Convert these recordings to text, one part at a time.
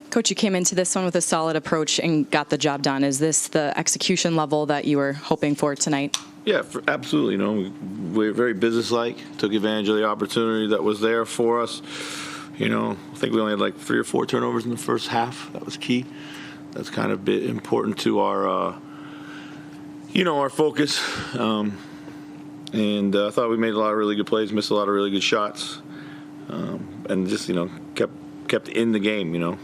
Coach, you came into this one with a solid approach and got the job done. Is this the execution level that you were hoping for tonight? Yeah, absolutely. We're very businesslike. Took advantage of the opportunity that was there for us. I think we only had like 3 or 4 turnovers in the first half. That was key. That's kind of important to our, our focus. And I thought we made a lot of really good plays, missed a lot of really good shots, and just kept in the game.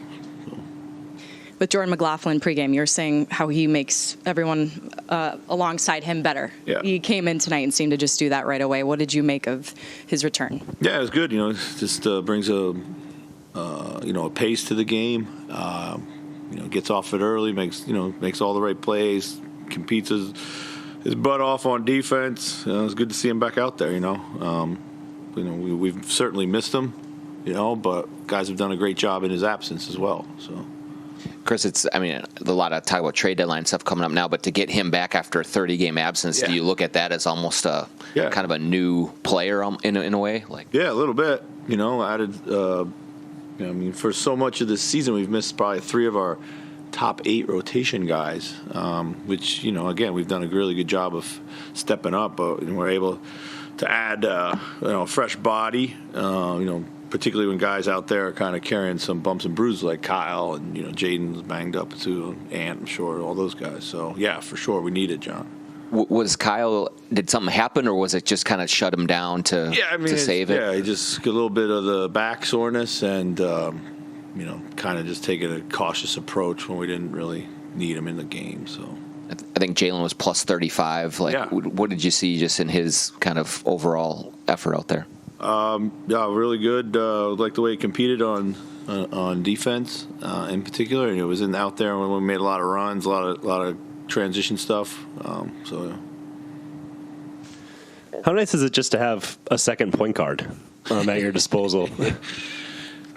With Jordan McLaughlin pregame, you're saying how he makes everyone alongside him better. Yeah. He came in tonight and seemed to just do that right away. What did you make of his return? Yeah, it was good. Just brings a pace to the game. Gets off it early, makes all the right plays, competes his butt off on defense. It was good to see him back out there. We've certainly missed him. But guys have done a great job in his absence as well. So. Chris, a lot of talk about trade deadline stuff coming up now, but to get him back after a 30-game absence, do you look at that as almost kind of a new player in a way? Yeah, a little bit. Added. For so much of this season, we've missed probably 3 of our top 8 rotation guys, which again we've done a really good job of stepping up. But we're able to add a fresh body. Particularly when guys out there are kind of carrying some bumps and bruises like Kyle and, Jaden's banged up too, Ant, I'm sure, all those guys. So, yeah, for sure, we need it, John. Was Kyle, did something happen, or was it just kind of shut him down to save it? Yeah, he just got a little bit of the back soreness and, kind of just taking a cautious approach when we didn't really need him in the game. So I think Jalen was plus 35. What did you see just in his kind of overall effort out there? Really good. Like the way he competed on defense in particular. And it was out there when we made a lot of runs, a lot of transition stuff. How nice is it just to have a second point guard at your disposal?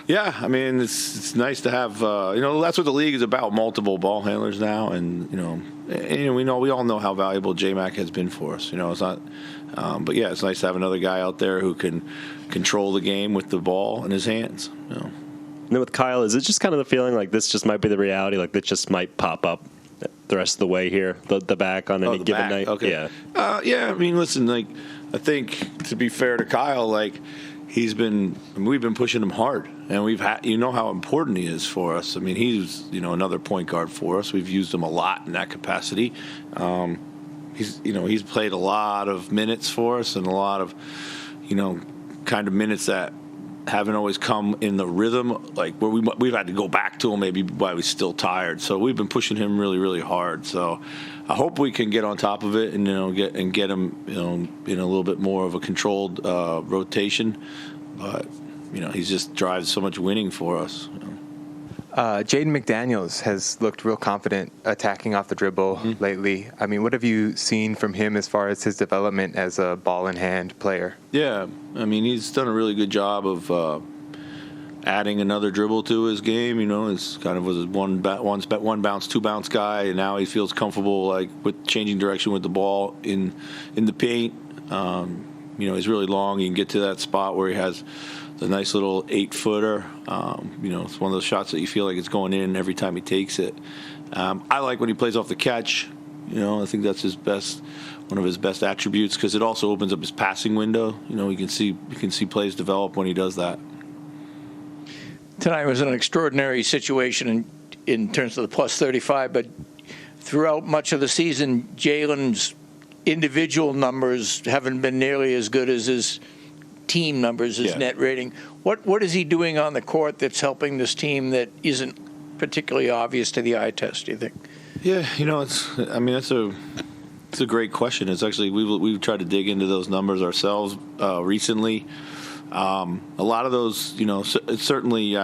Yeah, it's nice to have. That's what the league is about: multiple ball handlers now, and we all know how valuable J-Mac has been for us. It's not. But yeah, it's nice to have another guy out there who can control the game with the ball in his hands. And then with Kyle, is it just kind of the feeling like this just might be the reality? Like this just might pop up the rest of the way here, the back on any given night? Okay. Yeah. Listen, I think to be fair to Kyle, we've been pushing him hard, and we've had, how important he is for us. He's, another point guard for us. We've used him a lot in that capacity. He's played a lot of minutes for us and a lot of, kind of minutes that haven't always come in the rhythm, where we've had to go back to him maybe while he's still tired. So we've been pushing him really, really hard. So I hope we can get on top of it and get him in a little bit more of a controlled rotation. But he just drives so much winning for us. Jaden McDaniels has looked real confident attacking off the dribble lately. What have you seen from him as far as his development as a ball-in-hand player? Yeah, he's done a really good job of adding another dribble to his game. It's kind of was a one bounce, 2 bounce guy, and now he feels comfortable with changing direction with the ball in the paint. He's really long. He can get to that spot where he has the nice little 8-footer. It's one of those shots that you feel like it's going in every time he takes it. I like when he plays off the catch. I think that's one of his best attributes, because it also opens up his passing window. You can see plays develop when he does that. Tonight was an extraordinary situation in terms of the plus 35, but throughout much of the season, Jalen's individual numbers haven't been nearly as good as his team numbers, his net rating. What is he doing on the court that's helping this team that isn't particularly obvious to the eye test, do you think? Yeah, it's a great question. It's actually, we've tried to dig into those numbers ourselves recently. A lot of those, certainly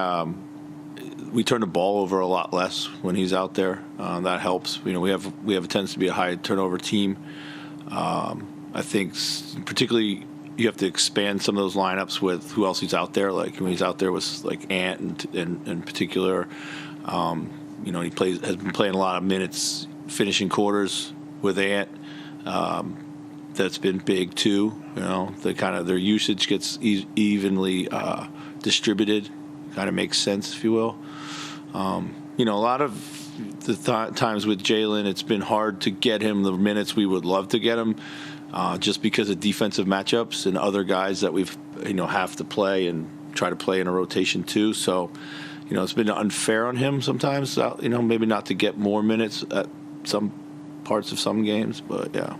we turn the ball over a lot less when he's out there. That helps. We have a tendency to be a high turnover team. I think particularly you have to expand some of those lineups with who else he's out there. Like when he's out there with Ant in particular, he has been playing a lot of minutes, finishing quarters with Ant. That's been big too. Their usage gets evenly distributed. Kind of makes sense, if you will. A lot of the times with Jalen, it's been hard to get him the minutes we would love to get him, just because of defensive matchups and other guys that we've have to play and try to play in a rotation too. So, it's been unfair on him sometimes. Maybe not to get more minutes at some parts of some games, but yeah.